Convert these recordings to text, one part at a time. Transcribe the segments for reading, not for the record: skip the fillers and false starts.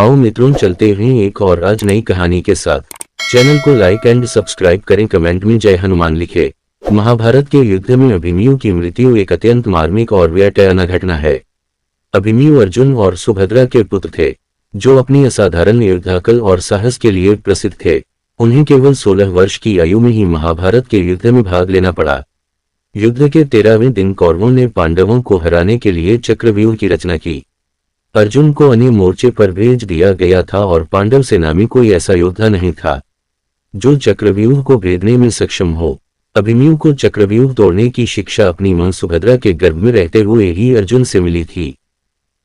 आओ मित्रों चलते हैं एक और आज नई कहानी के साथ। चैनल को लाइक एंड सब्सक्राइब करें, कमेंट में जय हनुमान लिखे। महाभारत के युद्ध में अभिमन्यु की मृत्यु एक अत्यंत मार्मिक और व्यथापूर्ण घटना है। अभिमन्यु अर्जुन और सुभद्रा के पुत्र थे, जो अपनी असाधारण युद्धाकल और साहस के लिए प्रसिद्ध थे। उन्हें केवल 16 वर्ष की आयु में ही महाभारत के युद्ध में भाग लेना पड़ा। युद्ध के 13वें दिन कौरवों ने पांडवों को हराने के लिए चक्रव्यूह की रचना की। अर्जुन को अन्य मोर्चे पर भेज दिया गया था और पांडव सेना में कोई ऐसा योद्धा नहीं था जो चक्रव्यूह को भेदने में सक्षम हो। अभिमन्यु को चक्रव्यूह तोड़ने की शिक्षा अपनी मां सुभद्रा के गर्भ में रहते हुए ही अर्जुन से मिली थी।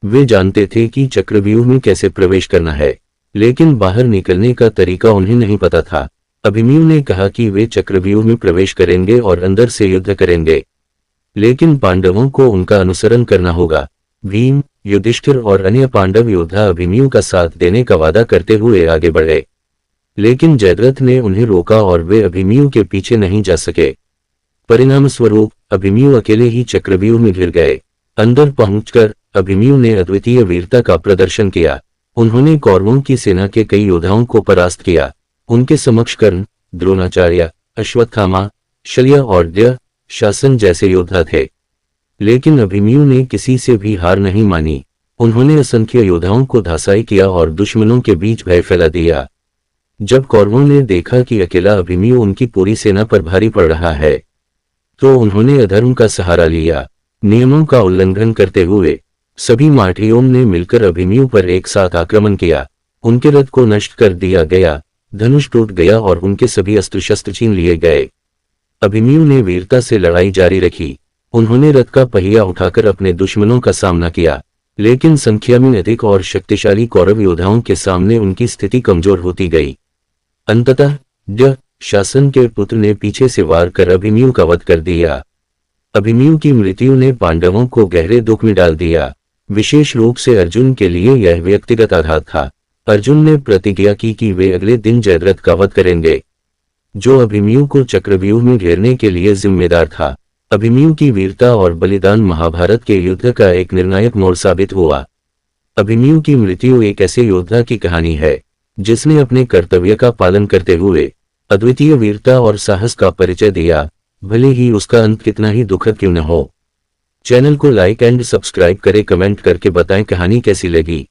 वे जानते थे कि चक्रव्यूह में कैसे प्रवेश करना है, लेकिन बाहर निकलने का तरीका उन्हें नहीं पता था। अभिमन्यु ने कहा कि वे चक्रव्यूह में प्रवेश करेंगे और अंदर से युद्ध करेंगे, लेकिन पांडवों को उनका अनुसरण करना होगा। भीम, युधिष्ठिर और अन्य पांडव योद्धा अभिमन्यु का साथ देने का वादा करते हुए आगे बढ़े, लेकिन जयद्रथ ने उन्हें रोका और वे अभिमन्यु के पीछे नहीं जा सके। परिणाम स्वरूप अभिमन्यु अकेले ही चक्रव्यूह में घिर गए। अंदर पहुंचकर अभिमन्यु ने अद्वितीय वीरता का प्रदर्शन किया। उन्होंने कौरवों की सेना के कई योद्धाओं को परास्त किया। उनके समक्ष कर्ण, द्रोणाचार्य, अश्वत्थामा, शल्य और दुःशासन जैसे योद्धा थे, लेकिन अभिमन्यु ने किसी से भी हार नहीं मानी। उन्होंने असंख्य योद्धाओं को धराशायी किया और दुश्मनों के बीच भय फैला दिया। जब कौरवों ने देखा कि अकेला अभिमन्यु उनकी पूरी सेना पर भारी पड़ रहा है, तो उन्होंने अधर्म का सहारा लिया। नियमों का उल्लंघन करते हुए सभी मराठियों ने मिलकर अभिमन्यु पर एक साथ आक्रमण किया। उनके रथ को नष्ट कर दिया गया, धनुष टूट गया और उनके सभी अस्त्र शस्त्र छीन लिए गए। अभिमन्यु ने वीरता से लड़ाई जारी रखी। उन्होंने रथ का पहिया उठाकर अपने दुश्मनों का सामना किया, लेकिन संख्या में अधिक और शक्तिशाली कौरव योद्धाओं के सामने उनकी स्थिति कमजोर होती गई। अंततः दुःशासन के पुत्र ने पीछे से वार कर अभिमन्यु का वध कर दिया। अभिमन्यु की मृत्यु ने पांडवों को गहरे दुख में डाल दिया। विशेष रूप से अर्जुन के लिए यह व्यक्तिगत आघात था। अर्जुन ने प्रतिज्ञा की कि वे अगले दिन जयद्रथ का वध करेंगे, जो अभिमन्यु को चक्रव्यूह में घेरने के लिए जिम्मेदार था। अभिमन्यु की वीरता और बलिदान महाभारत के युद्ध का एक निर्णायक मोड़ साबित हुआ। अभिमन्यु की मृत्यु एक ऐसे योद्धा की कहानी है जिसने अपने कर्तव्य का पालन करते हुए अद्वितीय वीरता और साहस का परिचय दिया, भले ही उसका अंत कितना ही दुखद क्यों न हो। चैनल को लाइक एंड सब्सक्राइब करें, कमेंट करके बताएं कहानी कैसी लगी।